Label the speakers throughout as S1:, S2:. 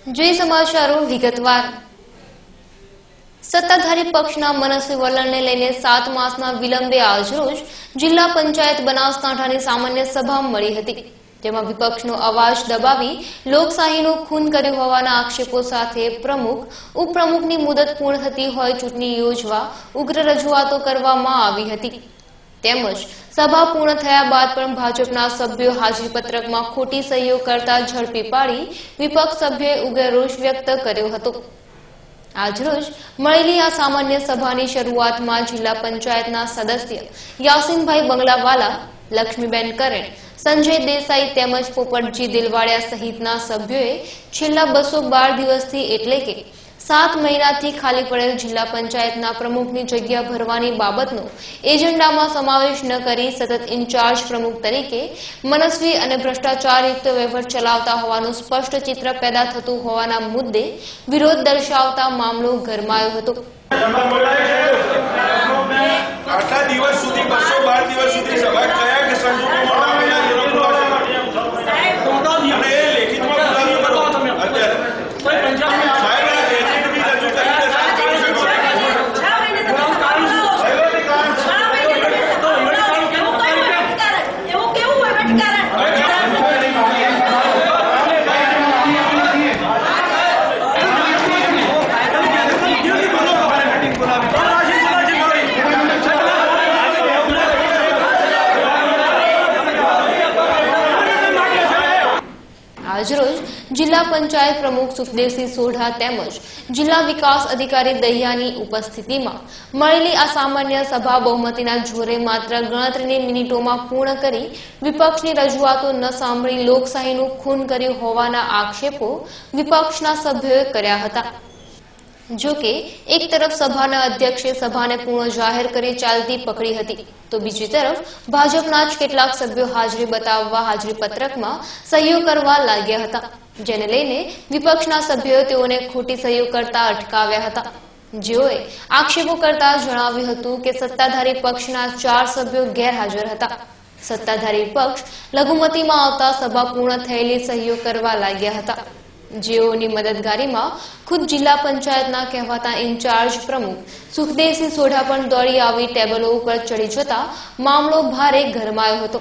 S1: જોઈએ સમાચારો વિગતવાર। સત્તાધારી પક્ષના મનસ્વી વલણને લઈને 7 માસના વિલંબે આજરોજ જિલ્લા પંચાયત બનાસકાંઠાની સામાન્ય સભા મળી હતી, જેમાં વિપક્ષનો અવાજ દબાવી લોકશાહીનું ખૂન કર્યું હોવાના આક્ષેપો સાથે પ્રમુખ ઉપપ્રમુખની મુદત પૂર્ણ થતી હોય ચૂંટણી યોજવા ઉગ્ર રજૂઆતો કરવામાં આવી હતી। તેમજ સભા પૂર્ણ થયા બાદ પણ ભાજપના સભ્યો હાજરીપત્રકમાં ખોટી સહીઓ કરતા ઝડપી પાડી વિપક્ષ સભ્યોએ ઉગ્ર રોષ વ્યક્ત કર્યો હતો। આજરોજ મળેલી આ સામાન્ય સભાની શરૂઆતમાં જિલ્લા પંચાયતના સદસ્ય યાસીનભાઈ બંગલાવાલા, લક્ષ્મીબેન કરેણ, સંજય દેસાઈ તેમજ પોપટજી દિલવાડિયા સહિતના સભ્યોએ છેલ્લા 212 દિવસથી એટલે કે 7 મહિનાથી ખાલી પડેલ જિલ્લા પંચાયતના પ્રમુખની જગ્યા ભરવાની બાબતનો એજન્ડામાં સમાવેશ ન કરી સતત ઇન્ચાર્જ પ્રમુખ તરીકે મનસ્વી અને ભ્રષ્ટાચારયુક્ત વહીવટ ચલાવતા હોવાનું સ્પષ્ટ ચિત્ર પેદા થતું હોવાના મુદ્દે વિરોધ દર્શાવતા મામલો ગરમાયો હતો।
S2: આટલા દિવસ સુધી 212 દિવસ સુધી સભા કયા કે સંજોગોમાં
S1: આજરોજ જિલ્લા પંચાયત પ્રમુખ સુખદેવસિંહ સોઢા તેમજ જિલ્લા વિકાસ અધિકારી દહિયાની ઉપસ્થિતિમાં મળેલી આ સામાન્ય સભા બહુમતીના જોરે માત્ર ગણતરીની મિનિટોમાં પૂર્ણ કરી વિપક્ષની રજૂઆતો ન સાંભળી લોકશાહીનું ખૂન કર્યું હોવાના આક્ષેપો વિપક્ષના સભ્યોએ કર્યા હતા। જો કે એક તરફ સભાના અધ્યક્ષે સભાને પૂર્ણ જાહેર કરી ચાલતી પકડી હતી, તો બીજી તરફ ભાજપના જ કેટલાક સભ્યો હાજરી બતાવવા હાજરીપત્રકમાં સહીઓ કરવા લાગ્યા હતા, જેને લઈને વિપક્ષના સભ્યોએ તેઓને ખોટી સહીઓ કરતા અટકાવ્યા હતા। જેઓએ આક્ષેપો કરતા જણાવ્યું હતું કે સત્તાધારી પક્ષના 4 સભ્યો ગેરહાજર હતા। સત્તાધારી પક્ષ લઘુમતીમાં આવતા સભા પૂર્ણ થયેલી સહીઓ કરવા લાગ્યા હતા, જેઓની મદદગારીમાં ખુદ જિલ્લા પંચાયતના કહેવાતા ઇન્ચાર્જ પ્રમુખ સુખદેવસિંહ સોઢા પણ દોડી આવી ટેબલો ઉપર ચડી જતા મામલો ભારે ગરમાયો હતો।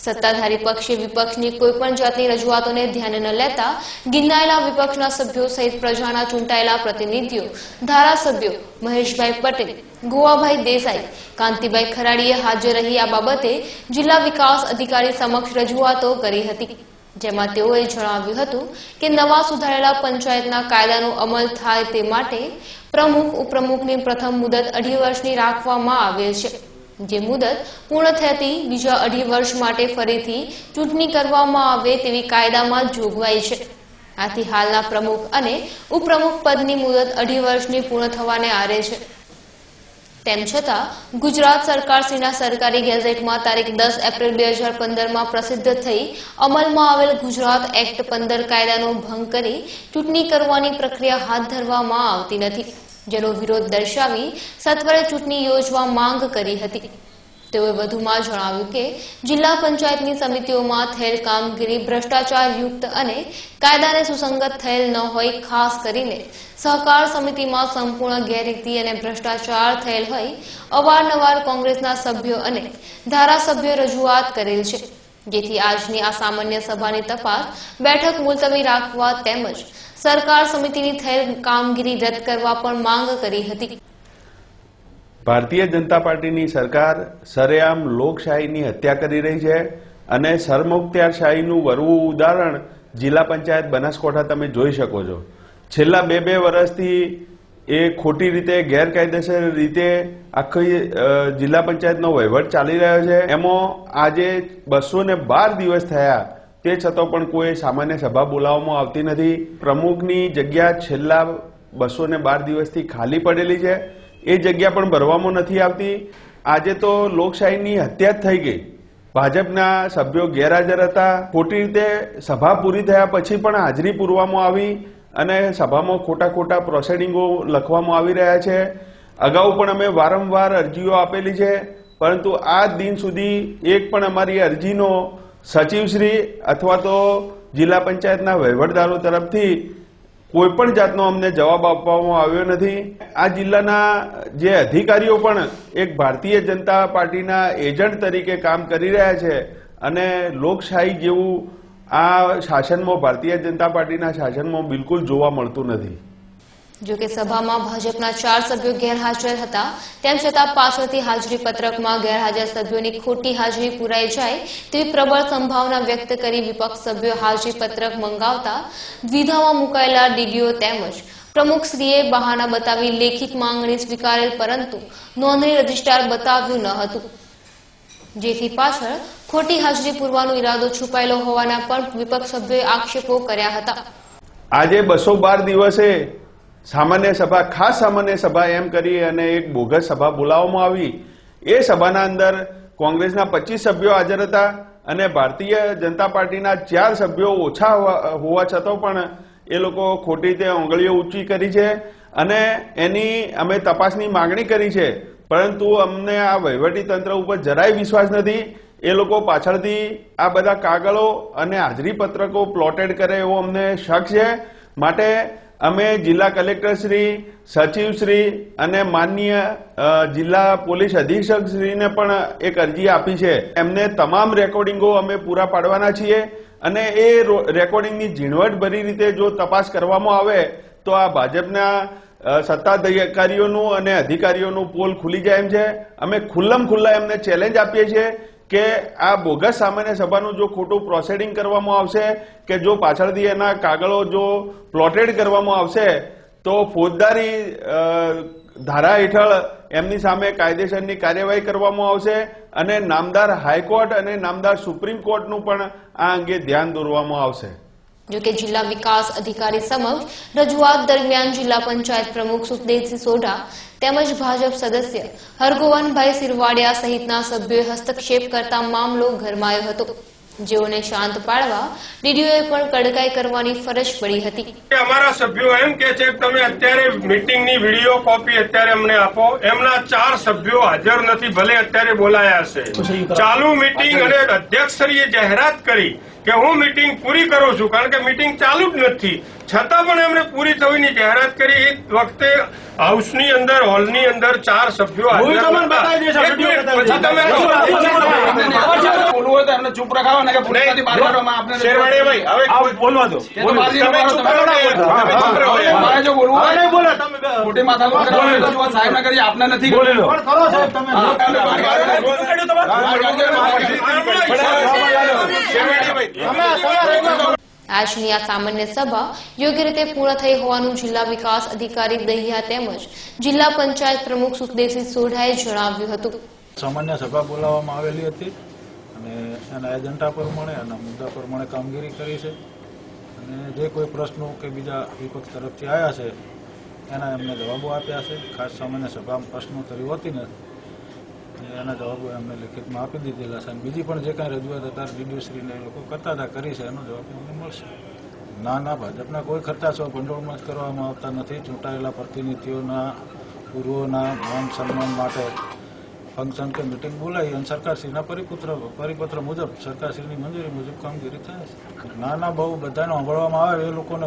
S1: સત્તાધારી પક્ષે વિપક્ષની કોઈપણ જાતની રજૂઆતોને ધ્યાને ન લેતા ગિનાયેલા વિપક્ષના સભ્યો સહિત પ્રજાના ચૂંટાયેલા પ્રતિનિધિઓ, ધારાસભ્યો મહેશભાઈ પટેલ, ગોવાભાઈ દેસાઈ, કાંતિભાઈ ખરાડીએ હાજર રહી આ બાબતે જિલ્લા વિકાસ અધિકારી સમક્ષ રજૂઆતો કરી હતી, જેમાં તેઓએ જણાવ્યું હતું કે નવા સુધારેલા પંચાયતના કાયદાનો અમલ થાય તે માટે પ્રમુખ ઉપપ્રમુખની પ્રથમ મુદત 2.5 વર્ષની રાખવામાં આવેલ છે, જે મુદત પૂર્ણ થતી બીજા 2.5 વર્ષ માટે ફરીથી ચૂંટણી કરવામાં આવે તેવી કાયદામાં જોગવાઈ છે। આથી હાલના પ્રમુખ અને ઉપપ્રમુખ પદની મુદત 2.5 વર્ષની પૂર્ણ થવાને આરે છે। તેમ છતાં ગુજરાત સરકારશ્રીના સરકારી ગેઝેટમાં તારીખ 10 એપ્રિલ 2015માં પ્રસિદ્ધ થઈ અમલમાં આવેલ ગુજરાત એક્ટ 15 કાયદાનો ભંગ કરી ચૂંટણી કરવાની પ્રક્રિયા હાથ ધરવામાં આવતી નથી, જેનો વિરોધ દર્શાવી સત્વરે ચૂંટણી યોજવા માંગ કરી હતી। તેઓએ વધુમાં જણાવ્યું કે જિલ્લા પંચાયતની સમિતિઓમાં થયેલ કામગીરી ભ્રષ્ટાચારયુક્ત અને કાયદાને સુસંગત થયેલ ન હોય, ખાસ કરીને સહકાર સમિતિમાં સંપૂર્ણ ગેરરીતિ અને ભ્રષ્ટાચાર થયેલ હોય અવારનવાર કોંગ્રેસના સભ્યો અને ધારાસભ્યોએ રજૂઆત કરેલ છે, જેથી આજની આ સામાન્ય સભાની તપાસ બેઠક મુલતવી રાખવા તેમજ સરકાર સમિતિની થયેલ કામગીરી રદ કરવા પણ માંગ કરી હતી।
S3: ભારતીય જનતા પાર્ટીની સરકાર સરેઆમ લોકશાહીની હત્યા કરી રહી છે અને સરમુખત્યારશાહીનું વરવું ઉદાહરણ જિલ્લા પંચાયત બનાસકાંઠા તમે જોઈ શકો છો। છેલ્લા 2 વર્ષથી એ ખોટી રીતે ગેરકાયદેસર રીતે આખી જિલ્લા પંચાયતનો વહીવટ ચાલી રહ્યો છે। એમાં આજે 212 દિવસ થયા તે છતાં પણ કોઈ સામાન્ય સભા બોલાવવામાં આવતી નથી। પ્રમુખની જગ્યા છેલ્લા 212 દિવસથી ખાલી પડેલી છે, એ જગ્યા પણ ભરવામાં નથી આવતી। આજે તો લોકશાહીની હત્યા થઈ ગઈ। ભાજપના સભ્યો ગેરહાજર હતા. ખોટી રીતે સભા પૂરી થયા પછી પણ હાજરી પૂરવામાં આવી અને સભામાં ખોટા પ્રોસિડિંગો લખવામાં આવી રહ્યા છે. અગાઉ પણ અમે વારંવાર અરજીઓ આપેલી છે, પરંતુ આ દિન સુધી એક પણ અમારી અરજીનો સચિવશ્રી અથવા તો જિલ્લા પંચાયતના વહીવટદારો તરફથી કોઈ પણ જાતનો અમને જવાબ આપવામાં આવ્યો નથી. આ જિલ્લાના જે અધિકારીઓ પણ એક ભારતીય જનતા પાર્ટીના એજન્ટ તરીકે કામ કરી રહ્યા છે અને લોકશાહી જેવું આ શાસનમાં ભારતીય જનતા પાર્ટીના શાસનમાં બિલકુલ જોવા મળતું નથી.
S1: જોકે સભામાં ભાજપના 4 સભ્યો ગેરહાજર હતા, તેમ છતાં પાછળથી હાજરી પત્રકમાં ગેરહાજર સભ્યોની ખોટી હાજરી પુરાઈ જાય તેવી પ્રબળ સંભાવના વ્યક્ત કરી વિપક્ષ સભ્યો હાજરી પત્રક મંગાવતા દ્વિધામાં મુકાયેલા ડીડીઓ તેમજ પ્રમુખશ્રીએ બહાના બતાવી લેખિત માંગણી સ્વીકારેલ, પરંતુ નોંધણી રજિસ્ટ્રાર બતાવ્યું ન હતું, જેથી પાછળ ખોટી હાજરી પૂરવાનો ઈરાદો છુપાયેલો હોવાના પણ વિપક્ષ સભ્યોએ આક્ષેપો કર્યા હતા.
S3: આજે 212 દિવસે સામાન્ય સભા, ખાસ સામાન્ય સભા એમ કરી અને એક બોગસ સભા બોલાવવામાં આવી. એ સભાના અંદર કોંગ્રેસના 25 સભ્યો હાજર હતા અને ભારતીય જનતા પાર્ટીના 4 સભ્યો ઓછા હોવા છતાં પણ એ લોકો ખોટી રીતે આંગળીઓ ઊંચી કરી છે અને એની અમે તપાસની માંગણી કરી છે, પરંતુ અમને આ વહીવટી તંત્ર ઉપર જરાય વિશ્વાસ નથી. એ લોકો પાછળથી આ બધા કાગળો અને હાજરી પત્રકો પ્લોટેડ કરે એવો અમને શક છે. માટે અમે જિલ્લા કલેક્ટરશ્રી, સચિવશ્રી અને માનનીય જિલ્લા પોલીસ અધિક્ષકશ્રીને પણ એક અરજી આપી છે. એમને તમામ રેકોર્ડિંગો અમે પૂરા પાડવાના છીએ અને એ રેકોર્ડિંગની ઝીણવટભરી રીતે જો તપાસ કરવામાં આવે તો આ ભાજપના સત્તાધારીઓનું અને અધિકારીઓનું પોલ ખુલી જાય એમ છે. અમે ખુલ્લા એમને ચેલેન્જ આપીએ છીએ કે આ બોગસ સામાન્ય સભાનું જો ખોટું પ્રોસિડિંગ કરવામાં આવશે કે જો પાછળથી એના કાગળો જો પ્લોટેડ કરવામાં આવશે તો ફોજદારી ધારા હેઠળ એમની સામે કાયદેસરની કાર્યવાહી કરવામાં આવશે અને નામદાર હાઈકોર્ટ અને નામદાર સુપ્રીમ કોર્ટનું પણ આ અંગે ધ્યાન દોરવામાં આવશે.
S1: જોકે જિલ્લા વિકાસ અધિકારી સમક્ષ રજૂઆત દરમિયાન જિલ્લા પંચાયત પ્રમુખ સુખદેવસિંહ સોઢા તેમજ ભાજપ સદસ્ય હરગોવનભાઈ સિરવાડિયા સહિતના સભ્યોએ હસ્તક્ષેપ કરતા મામલો ગરમાયો હતો, જેઓને શાંત પાડવા ડીડીઓએ પણ કડકાઈ કરવાની ફરજ પડી હતી.
S2: અમારા સભ્યો એમ કે છે કે તમે અત્યારે મીટિંગની વિડીયો કોપી અત્યારે અમને આપો. એમના 4 સભ્યો હાજર નથી, ભલે અત્યારે બોલાયા હશે. ચાલુ મીટિંગ અને અધ્યક્ષશ્રીએ જાહેરાત કરી કે હું મીટિંગ પૂરી કરું છું, કારણ કે મીટિંગ ચાલુ જ નથી, છતાં પણ એમણે પૂરી થવાની જાહેરાત કરી. એ વખતે હાઉસની અંદર, હોલની અંદર 4 સભ્યો હાજર હતા.
S4: ચૂપ રખાવા
S2: શેરવાણીભાઈ હવે બોલવા દો.
S4: જો બોલવું મોટી માથા સાહેબ ના કરી આપને નથી બોલેલો.
S1: આજની આ સામાન્ય સભા યોગ્ય રીતે પૂર્ણ થઈ હોવાનું જિલ્લા વિકાસ અધિકારી દહિયા તેમજ જિલ્લા પંચાયત પ્રમુખ સુખદેવસિંહ સોઢાએ જણાવ્યું હતું.
S4: સામાન્ય સભા બોલાવવામાં આવેલી હતી અને એના એજન્ડા પ્રમાણે અને મુદ્દા પ્રમાણે કામગીરી કરી છે અને જે કોઈ પ્રશ્નો કે બીજા વિપક્ષ તરફથી આવ્યા છે એના એમને જવાબો આપ્યા છે. ખાસ સામાન્ય સભામાં પ્રશ્નોત્તરી હોતી નથી અને એના જવાબો એમને લેખિતમાં આપી દીધેલા છે અને બીજી પણ જે કાંઈ રજૂઆત હતા ડીડીઓશ્રીને લોકો કરતા હતા કરી છે, એનો જવાબ એમને મળશે. ના, ભાજપના કોઈ ખર્ચા ભંડોળમાં જ કરવામાં આવતા નથી. ચૂંટાયેલા પ્રતિનિધિઓના પૂર્વોના માન સન્માન માટે ફંક્શન કે મિટિંગ બોલાવી અને સરકારશ્રીના પરિપત્ર મુજબ સરકારશ્રીની મંજૂરી મુજબ કામગીરી થાય છે. નાના બહુ બધાને સાંભળવામાં આવે એ લોકોને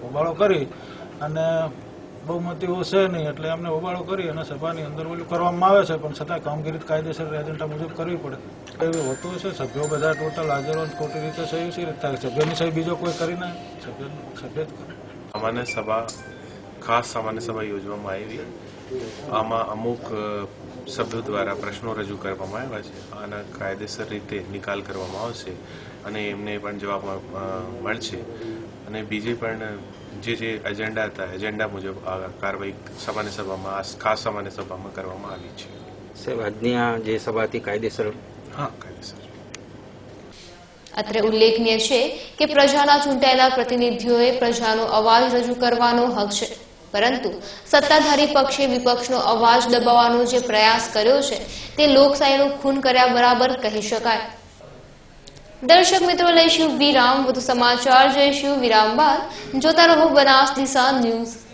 S4: હોબાળો કરી અને બહુમતી છે નહીં એટલે એમને હોબાળો કરી અને સભાની અંદર ઓલું કરવામાં આવે છે, પણ છતાં કામગીરી કાયદેસર એજન્ડા મુજબ કરવી પડે. એવું હોતું છે. સભ્યો બધા ટોટલ હાજર હોય ખોટી રીતે સહી રીતે થાય. સભ્યની સહી બીજો કોઈ કરી ના સભ્ય જ કરે.
S5: સામાન્ય સભા, ખાસ સામાન્ય સભા યોજવામાં આવી. આમાં અમુક સભ્યો દ્વારા પ્રશ્નો રજૂ કરવામાં આવ્યા છે. આના કાયદેસર રીતે નિકાલ કરવામાં આવશે અને એમને પણ જવાબ મળશે અને બીજી પણ જે એજન્ડા હતા એજન્ડા મુજબ આ કાર્યવાહી સામાન્ય સભામાં, ખાસ સામાન્ય સભામાં કરવામાં આવી છે.
S6: સાહેબ, આજની આ જે સભા હતી કાયદેસર?
S5: હા, કાયદેસર.
S1: અત્રે ઉલ્લેખનીય છે કે પ્રજાના ચૂંટાયેલા પ્રતિનિધિઓએ પ્રજાનો અવાજ રજૂ કરવાનો હક છે, પરંતુ સત્તાધારી પક્ષે વિપક્ષનો અવાજ દબાવવાનો જે પ્રયાસ કર્યો છે તે લોકશાહીનું ખૂન કર્યા બરાબર કહી શકાય. દર્શક મિત્રો, લઈશું વિરામ. વધુ સમાચાર જોઈશું વિરામ બાદ. જોતા રહો બનાસ દિશા ન્યૂઝ.